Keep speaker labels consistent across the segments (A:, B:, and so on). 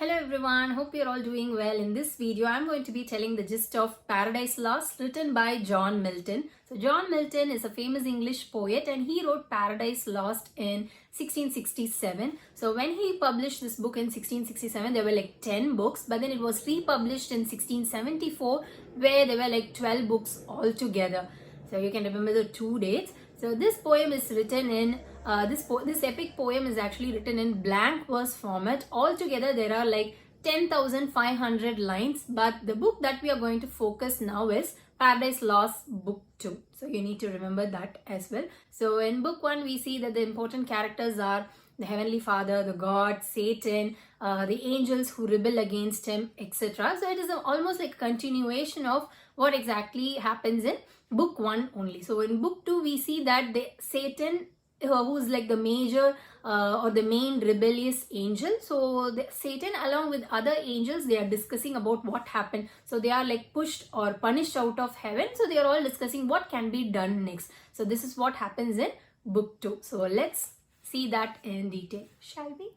A: Hello everyone, hope you're all doing well. In this video, I'm going to be telling the gist of Paradise Lost written by John Milton. So John Milton is a famous English poet and he wrote Paradise Lost in 1667. So when he published this book in 1667, there were like 10 books, but then it was republished in 1674 where there were like 12 books altogether. So you can remember the two dates. So this poem is written in this epic poem is actually written in blank verse format. Altogether, there are like 10,500 lines. But the book that we are going to focus now is Paradise Lost Book 2. So you need to remember that as well. So in Book 1, we see that the important characters are the Heavenly Father, the God, Satan, the angels who rebel against him, etc. So it is almost like a continuation of what exactly happens in Book 1 only. So in Book 2, we see that Satan, who's like the major or the main rebellious angel. So Satan along with other angels, they are discussing about what happened. So they are like pushed or punished out of heaven. So they are all discussing what can be done next. So this is what happens in Book 2. So let's see that in detail, shall we?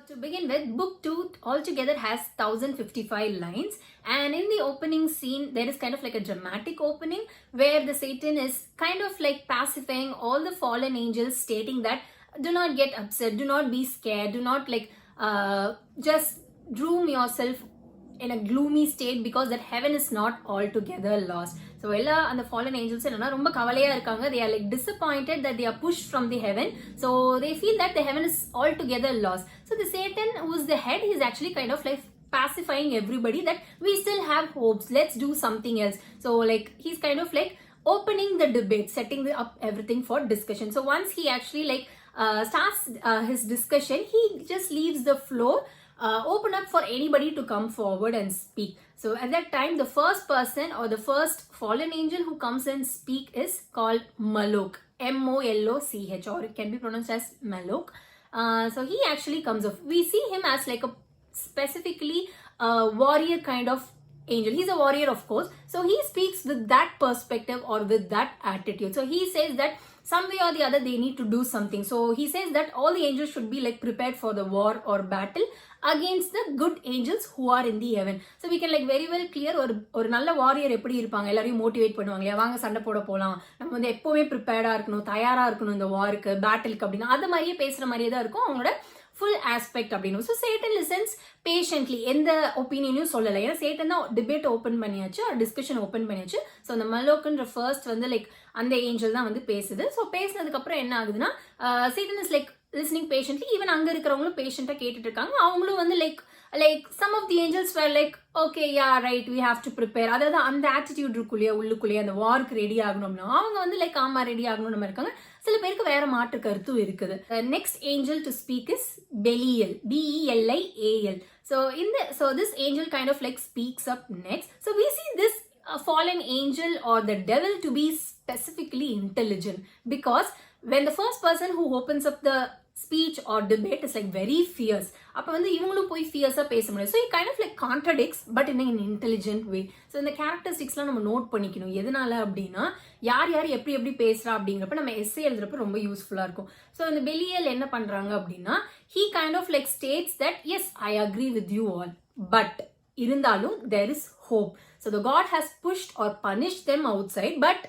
A: To begin with, Book 2 altogether has 1055 lines, and in the opening scene there is kind of like a dramatic opening where the Satan is kind of like pacifying all the fallen angels, stating that do not get upset, do not be scared, do not like just doom yourself in a gloomy state because that heaven is not altogether lost. So and the fallen angels ரொம்ப கவலையா இருக்காங்க. They are like disappointed that they are pushed from the heaven. So they feel that the heaven is altogether lost. So the Satan, who is the head, he is actually kind of like pacifying everybody that we still have hopes. Let's do something else. So like he's kind of like opening the debate, setting up everything for discussion. So once he actually like starts his discussion, he just leaves the floor open up for anybody to come forward and speak. So at that time, the first person or the first fallen angel who comes and speak is called Moloch, M-O-L-O-C-H, or it can be pronounced as Moloch. So he actually comes off. We see him as like a specifically warrior kind of angel. He's a warrior, of course. So he speaks with that perspective or with that attitude. So he says that some way or the other they need to do something. So he says that all the angels should be like prepared for the war or battle against the good angels who are in the heaven. So we can like very well clear ஒரு நல்ல warrior எப்படி இருப்பாங்க, எல்லாரையும் motivate பண்ணுவாங்க, வாங்க சண்டை போட போலாம், நம்ம வந்து எப்பவுமே ப்ரிப்பேர்டா இருக்கணும், தயாரா இருக்கணும் இந்த வாருக்கு பேட்டிலுக்கு அப்படின்னு அது மாதிரியே பேசுற மாதிரியே தான் இருக்கும் அவங்களோட ஃபுல் ஆஸ்பெக்ட் அப்படின்னு. ஸோ சேட்டன் லிசன்ஸ் பேஷண்ட்லி, எந்த ஒப்பீனியனும் சொல்லலை. ஏன்னா சேட்டன் தான் டிபேட் ஓப்பன் பண்ணியாச்சு, டிஸ்கஷன் ஓப்பன் பண்ணியாச்சு. ஸோ அந்த மலோக்குன்ற ஃபர்ஸ்ட் வந்து லைக் அந்த ஏஞ்சல் தான் வந்து பேசுது. ஸோ பேசினதுக்கு அப்புறம் என்ன ஆகுதுன்னா Satan is like listening patiently. Even அங்க இருக்கிறவங்களும் பேஷண்டா கேட்டுட்டு இருக்காங்க. அவங்களும் வந்து like some of the angels were like, okay, yeah, right, we have to prepare. அதாவது அந்த ஆட்டிடியூட் இருக்குள்ளே உள்ளுக்குள்ளேயே அந்த வார்க்கு ரெடி ஆகணும்னா அவங்க வந்து லைக் ஆமா ரெடி ஆகணும் நம்ம இருக்காங்க. சில பேருக்கு வேற மாற்று கருத்தும் இருக்குது. Next angel to speak is Belial, B-E-L-I-A-L. So this angel kind of like speaks up next. So we see this fallen angel or the devil to be specifically intelligent, because when the first person who opens up the speech or debate is like very fierce, அப்ப வந்து இவங்களும் போய் ஃபியர்ஸா பேச முடியாது. So kind of like contradicts but in an intelligent way. So இந்த கேரக்டரிஸ்டிக்ஸ்லாம் நம்ம நோட் பண்ணிக்கணும். எதனால அப்படின்னா யார் யார் எப்படி எப்படி பேசுறா அப்படிங்கிறப்ப நம்ம எஸ்ஸே எழுதுறப்ப ரொம்ப யூஸ்ஃபுல்லா இருக்கும். ஸோ இந்த பெலியல் என்ன பண்றாங்க அப்படின்னா he kind of like states that yes, I agree with you all, but இருந்தாலும் there is hope. So the God has pushed or punished them outside, but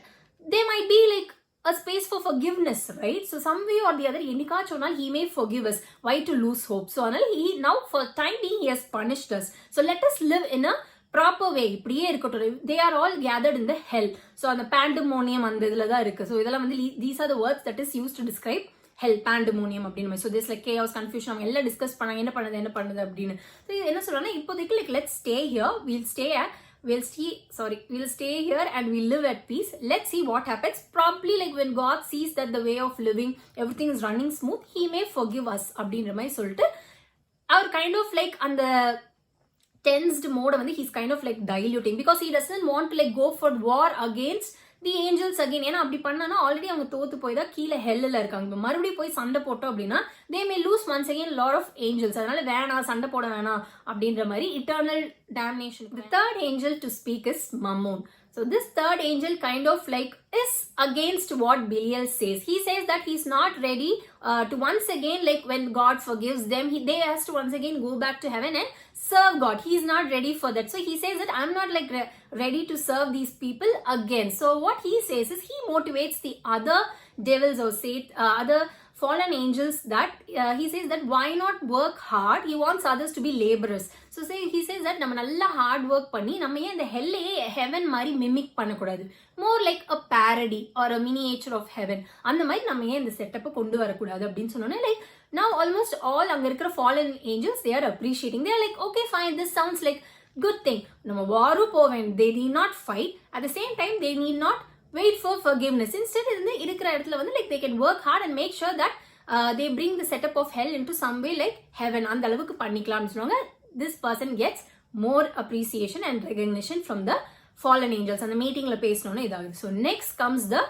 A: they might be like a space for forgiveness, right? So some way or the other enikaachonal he may forgive us. Why to lose hope? So anal he now for time being he has punished us. So let us live in a proper way. இப்படியே இருக்கட்டும். They are all gathered in the hell. So அந்த pandemonium அந்த இதுல தான் இருக்கு. So இதெல்லாம் வந்து these are the words that is used to describe hell, pandemonium அப்படின்னு. So this like chaos, confusion, அவங்க எல்லாம் டிஸ்கஸ் பண்ணாங்க என்ன பண்ணுது அப்படின்னு. So என்ன சொல்றாங்கன்னா இப்போதைக்கு like let's stay here, we'll stay here and we'll live at peace. Let's see what happens. Probably like when God sees that the way of living, everything is running smooth, he may forgive us அப்படின்ற மாதிரி சொல்லிட்டு அவர் kind of like அந்த tensed mode வந்து he's kind of like diluting, because he doesn't want to like go for war against the angels again. ஏன்னா அப்படி பண்ணனா already அவங்க தோத்து போய் தான் கீழே ஹெல்லில் இருக்காங்க. இப்போ மறுபடியும் போய் சண்டை போட்டோம் அப்படின்னா they may lose once again lot of angels. அதனால வேணாம், சண்டை போட வேணாம் அப்படின்ற மாதிரி eternal damnation. The third angel to speak is Mammon. So this third angel kind of like is against what Belial says. He says that he's not ready to once again, like when God forgives them, they has to once again go back to heaven and serve God. He's not ready for that. So he says that I'm not like ready to serve these people again. So what he says is he motivates the other devils or other fallen angels that he says that why not work hard. He wants others to be laborers. So he says that நம்ம நல்லா hard work பண்ணி நம்ம ஏன் இந்த ஹெல்லையே heaven மாதிரி mimic பண்ணக்கூடாது, more like a parody or a miniature of heaven, அந்த மாதிரி நம்ம ஏன் இந்த செட்டப்பை கொண்டு வரக்கூடாது அப்படின்னு சொன்னோன்னே like now almost all அங்க இருக்கிற fallen angels they are appreciating. They are like okay fine, this sounds like good thing. நம்ம வாரும் போவேன், they need not fight, at the same time they need not wait for forgiveness. Instead இருக்கிற இடத்துல வந்து like they can work hard and make sure that they bring the setup of hell into some way like heaven. அந்த அளவுக்கு பண்ணிக்கலாம்னு சொன்னாங்க. This person gets more appreciation and recognition from the fallen angels. அந்த மீட்டிங்ல பேசணும்னு இதாகுது. So next comes the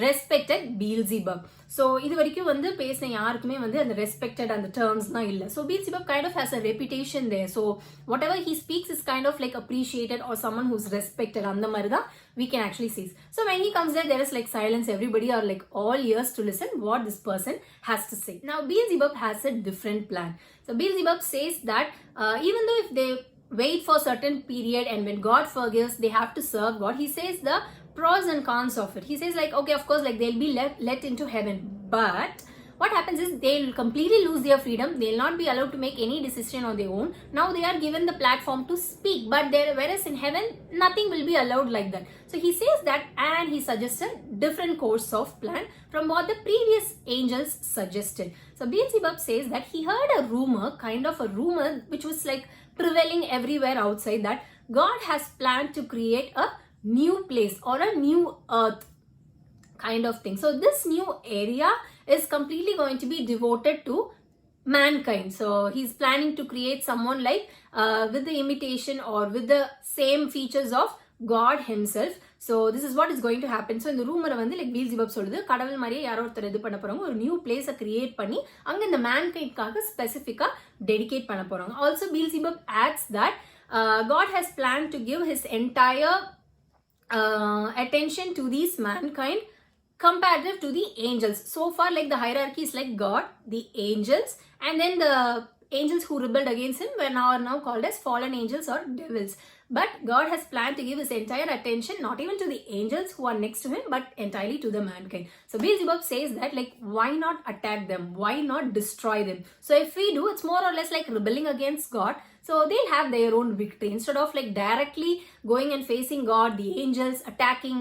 A: respected Beelzebub. So இது வரைக்கும் வந்து பேசின யாருக்குமே வந்து அந்த respected அந்த termsலாம் இல்ல. So Beelzebub kind of has a reputation there. So whatever he speaks is kind of like appreciated or someone who's respected. அந்த மாதிரி தான் we can actually see. So when he comes there is like silence. Everybody are like all ears to listen what this person has to say. Now Beelzebub has a different plan. So Beelzebub says that even though if they wait for a certain period and when God forgives they have to serve God, he says the pros and cons of it. He says like okay of course like they'll be let into heaven, but what happens is they'll completely lose their freedom. They'll not be allowed to make any decision on their own. Now they are given the platform to speak, but whereas in heaven nothing will be allowed like that. So he says that, and he suggests a different course of plan from what the previous angels suggested. So Beelzebub says that he heard a rumor, kind of a rumor which was like prevailing everywhere outside, that God has planned to create a new place or a new earth kind of thing. So this new area is completely going to be devoted to mankind. So he's planning to create someone like with the imitation or with the same features of God himself. So this is what is going to happen. So இந்த ரூமரை வந்து like Beelzebub சொல்லுது, கடவுள் மாதிரியே யாரோ ஒருத்தர் இது பண்ண போறாங்க, ஒரு நியூ பிளேஸை கிரியேட் பண்ணி அங்க இந்த மேன்கைண்ட்காக ஸ்பெசிஃபிக்கா டெடிகேட் பண்ண போறாங்க. Also Beelzebub adds that God has planned to give his entire attention to these mankind comparative to the angels. So far like the hierarchy is like God, the angels, and then the angels who rebelled against him are now called as fallen angels or devils. But God has planned to give his entire attention not even to the angels who are next to him, but entirely to the mankind. So Beelzebub says that like why not attack them, why not destroy them? So if we do, it's more or less like rebelling against God. So they'll have their own victory instead of like directly going and facing God, the angels attacking,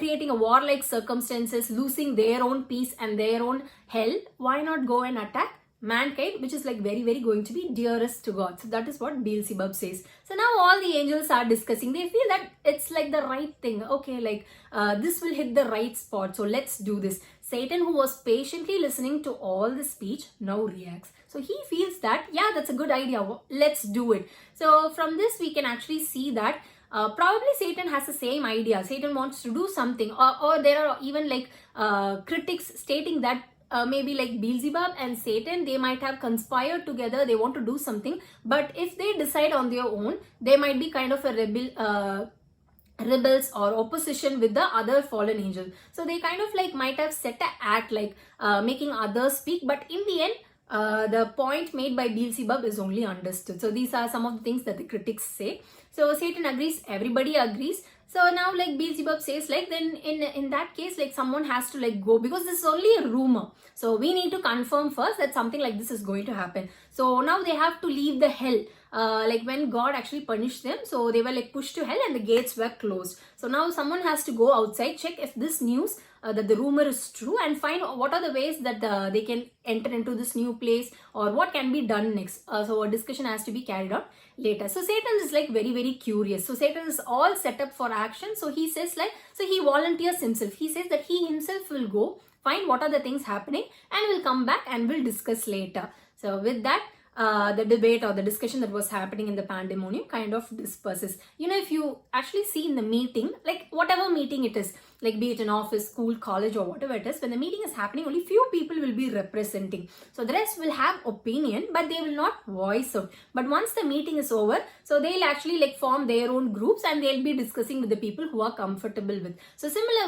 A: creating a warlike circumstances, losing their own peace and their own hell. Why not go and attack mankind, which is like very very going to be dearest to God? So that is what Beelzebub says. So now all the angels are discussing. They feel that it's like the right thing. Okay, like this will hit the right spot, so let's do this. Satan, who was patiently listening to all the speech, now reacts. So he feels that yeah, that's a good idea, let's do it. So from this we can actually see that probably Satan has the same idea. Satan wants to do something, or there are even like critics stating that maybe like Beelzebub and Satan, they might have conspired together, they want to do something, but if they decide on their own, they might be kind of a rebels or opposition with the other fallen angel. So they kind of like might have set an act like making others speak, but in the end the point made by Beelzebub is only understood. So these are some of the things that the critics say. So Satan agrees, everybody agrees. So now like Beelzebub says like then in that case like someone has to like go, because this is only a rumor. So we need to confirm first that something like this is going to happen. So now they have to leave the hell. Like when God actually punished them, so they were like pushed to hell and the gates were closed. So now someone has to go outside, check if this news that the rumor is true, and find what are the ways that they can enter into this new place, or what can be done next. So a discussion has to be carried out later. So Satan is like very very curious. So Satan is all set up for action. So he says like, so he volunteers himself. He says that he himself will go find what are the things happening and will come back and will discuss later. So with that the debate or the discussion that was happening in the pandemonium kind of disperses. If you actually see in the meeting, like whatever meeting it is, like be it an office, school, college, or whatever it is, when the meeting is happening, only few people will be representing. So the rest will have opinion, but they will not voice out. But once the meeting is over, so they'll actually like form their own groups and they'll be discussing with the people who are comfortable with. So similar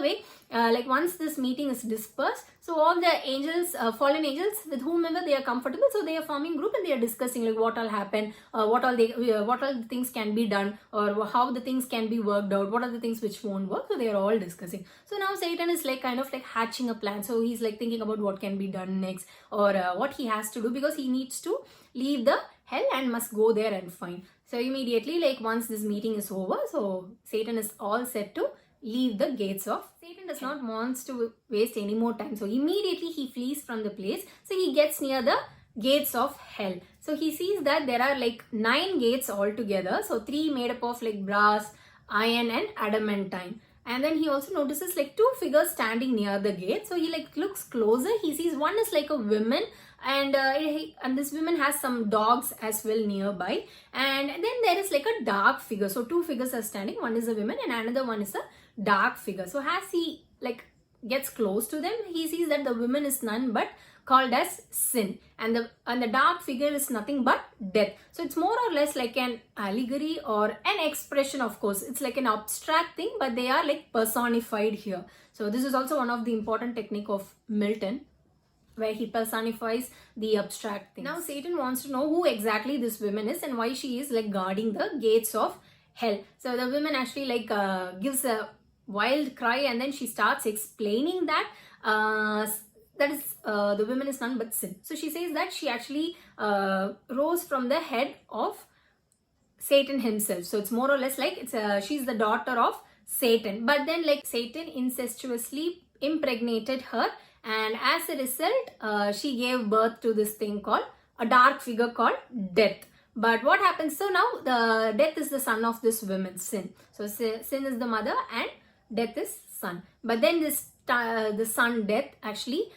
A: way, like once this meeting is dispersed, so all the angels, fallen angels, with whomever they are comfortable, so they are forming group and they are discussing like what all happened, what all the things can be done, or how the things can be worked out, what are the things which won't work. So they are all discussing. So now Satan is like kind of like hatching a plan. So he's like thinking about what can be done next, or what he has to do, because he needs to leave the hell and must go there and find. So immediately, like once this meeting is over, so Satan is all set to leave the gates of. Satan does not want to waste any more time. So immediately he flees from the place. So he gets near the gates of hell. So he sees that there are like 9 gates altogether. So 3 made up of like brass, iron and adamantine. And then he also notices like 2 figures standing near the gate. So he like looks closer. He sees one is like a woman, and this woman has some dogs as well nearby. And then there is like a dark figure. So 2 figures are standing. One is a woman and another one is a dark figure. So as he like gets close to them, he sees that the woman is none but called as sin, and the dark figure is nothing but death. So it's more or less like an allegory or an expression. Of course, it's like an abstract thing, but they are like personified here. So this is also one of the important technique of Milton, where he personifies the abstract things. Now Satan wants to know who exactly this woman is and why she is like guarding the gates of hell. So the woman actually like gives a wild cry, and then she starts explaining that the woman is none but sin. So she says that she actually rose from the head of Satan himself. So it's more or less like she's the daughter of Satan. But then like Satan incestuously impregnated her, and as a result she gave birth to this thing called a dark figure called death. But what happens? So now the death is the son of this woman, sin. So sin is the mother and death is son. But then the son death actually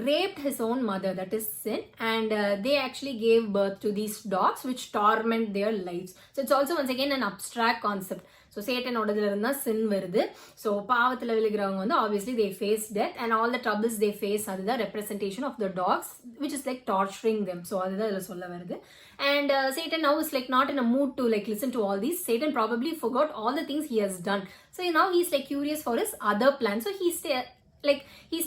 A: raped his own mother, that is sin, and they actually gave birth to these dogs which torment their lives. So it's also once again an abstract concept. So Satan odadhula irundha sin varudhu. So பாவத்துல விழுகிறவங்க வந்து obviously they face death, and all the troubles they face அதுதான் representation of the dogs which is like torturing them. So அதுதான் இதுல சொல்ல வருது. And Satan now is like not in a mood to like listen to all these. Satan probably forgot all the things he has done. So now he's like curious for his other plan. So he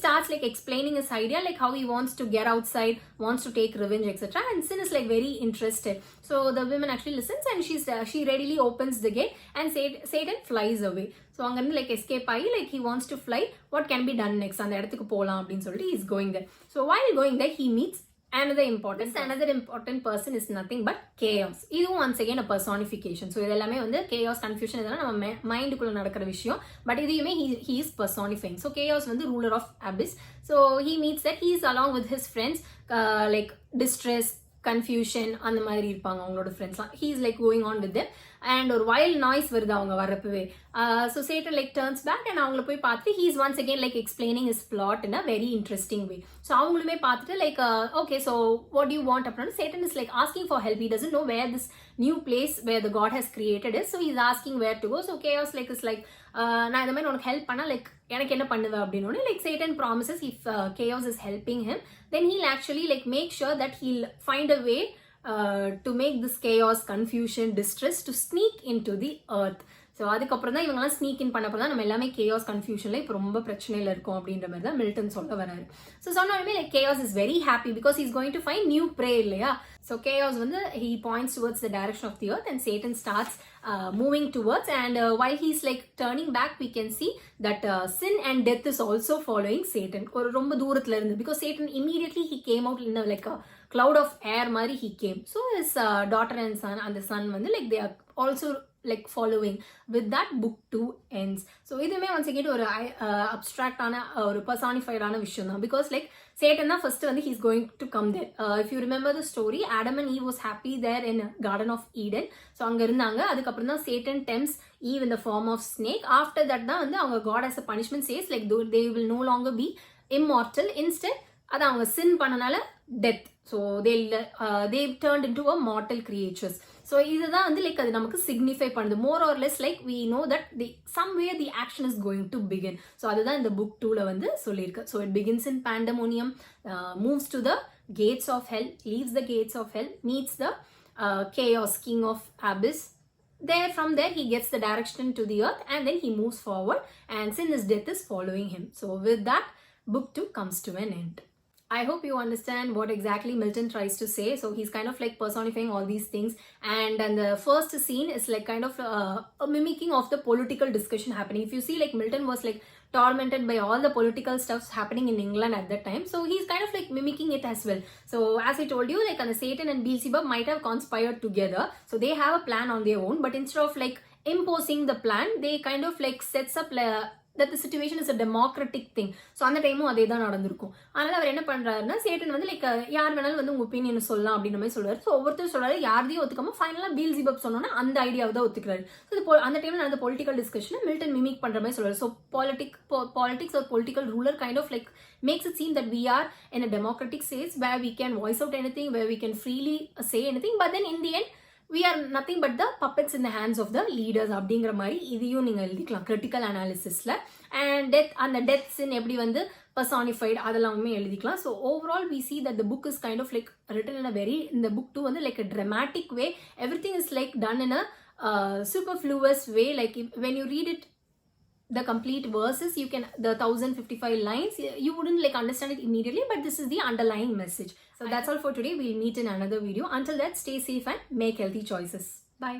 A: starts like explaining his idea, like how he wants to get outside, wants to take revenge, etc. And Sin is like very interested. So the woman actually listens, and she readily opens the gate, and Satan flies away. So அங்க like escape ஆகி like he wants to fly. What can be done next? அந்த இடத்துக்கு போலாம் அப்படின்னு சொல்லிட்டு he's going there. So while going there, he meets another important person is nothing but chaos. இதுவும் once again a personification. So இதெல்லாமே வந்து chaos, confusion இதெல்லாம் நம்ம மைண்டுக்குள்ள நடக்கிற விஷயம். பட் இதையுமே he is personifying. So chaos வந்து ruler of abyss. So he meets that he is along with his friends, like distress, confusion அந்த மாதிரி இருப்பாங்க அவங்களோட ஃப்ரெண்ட்ஸ்லாம். he is like going on with them, and ஒரு wild noise வருது அவங்க வரப்பவே. So Satan like turns back, and அவங்கள போய் பார்த்துட்டு he is once again like explaining his plot in a very interesting way. So அவங்களுமே பார்த்துட்டு like okay, so what do you want? அப்படின்னா Satan is like asking for help. He doesn't know where this new place where the God has created is. So he's asking where to go. So chaos like is like நான் இந்த மாதிரி உனக்கு help பண்ணா like எனக்கு என்ன பண்ணுவேன் அப்படின்னு like Satan promises if chaos is helping him, then he'll actually like make sure that he'll find a way to make this chaos, confusion, distress to sneak into the earth. So அதுக்கப்புறம் தான் இவங்கெல்லாம் sneak இன் பண்ணப்போ தான் நம்ம எல்லாமே chaos கன்ஃபியூஷனில் இப்போ ரொம்ப பிரச்சனையில் இருக்கும் அப்படின்ற மாதிரி தான் மில்டன் சொல்ல வராரு. ஸோ சொன்னாலுமே like Chaos is very happy because is going to find new prey இல்லையா. ஸோ கேயாஸ் வந்து he points towards the direction of the earth, and Satan starts moving towards, and while he's like turning back we can see that Sin and Death is also following Satan. ஒரு ரொம்ப தூரத்தில் இருந்து, because Satan immediately he came out in like cloud of air மாதிரி he came. So his daughter and son, and the son வந்து like they are also like following with that book 2 ends. So இதுமே once again ஒரு abstract ஆன ஒரு personified ஆன விஷயம் தான், because like Satan தான் first வந்து he's going to come there. If you remember the story, Adam and Eve was happy there in Garden of Eden. So அங்க இருந்தாங்க. அதுக்கப்புறம் தான் Satan tempts Eve in the form of snake. After that தான் வந்து அவங்க God as a punishment says like they will no longer be immortal. Instead அது அவங்க sin பண்ணனால death. So they turned into a mortal creatures. So இதுதான் வந்து like அது நமக்கு signify பண்ணுது. More or less like we know that somewhere the action is going to begin. So அதுதான் இந்த book 2ல வந்து சொல்லியிருக்கு. So it begins in pandemonium, moves to the gates of hell, leaves the gates of hell, meets the chaos king of abyss. From there he gets the direction to the earth, and then he moves forward, and sin is death is following him. So with that, book 2 comes to an end. I hope you understand what exactly Milton tries to say. So he's kind of like personifying all these things, and the first scene is like kind of a mimicking of the political discussion happening. If you see, like Milton was like tormented by all the political stuffs happening in England at that time, so he's kind of like mimicking it as well. So as I told you, like Satan and Beelzebub might have conspired together, so they have a plan on their own, but instead of like imposing the plan, they kind of like sets up that the situation is a democratic thing. So அந்த டைமும் அதே தான் நடந்திருக்கும். அதனால அவர் என்ன பண்றாருன்னா, Satan வந்து like யார் வேணாலும் வந்து உங்க ஒப்பீனியன் சொல்லலாம் அப்படின்ற மாதிரி சொல்றாரு. ஸோ ஒவ்வொருத்தரும் சொல்றாரு, யாரையும் ஒத்துக்காம ஃபைனலாக பீல்சிபப் சொன்னோன்னா அந்த ஐடியாவை தான் ஒத்துக்கிறாரு. ஸோ அந்த டைம்ல நடந்த பொலிட்டிக்கல் டிஸ்கஷனை மில்டன் மிமிக் பண்ற மாதிரி சொல்றாரு. So politics or political ruler kind of like makes it seem that we are in a democratic space where we can voice out anything, where we can freely say anything, but then in the end we are nothing but the puppets in the hands of the leaders அப்படிங்கிற மாதிரி இதையும் நீங்கள் எழுதிக்கலாம் critical அனாலிசிஸில். And death சின் எப்படி வந்து personified அதெல்லாமே எழுதிக்கலாம். So overall we see that the book is kind of like written in a very, in the book 2 வந்து like a dramatic way. Everything is like done in a superfluous way. Like when you read it, the complete verses, you can, the 1055 lines, you wouldn't like understand it immediately, but this is the underlying message. So that's all for today. We'll meet in another video. Until that, stay safe and make healthy choices. Bye.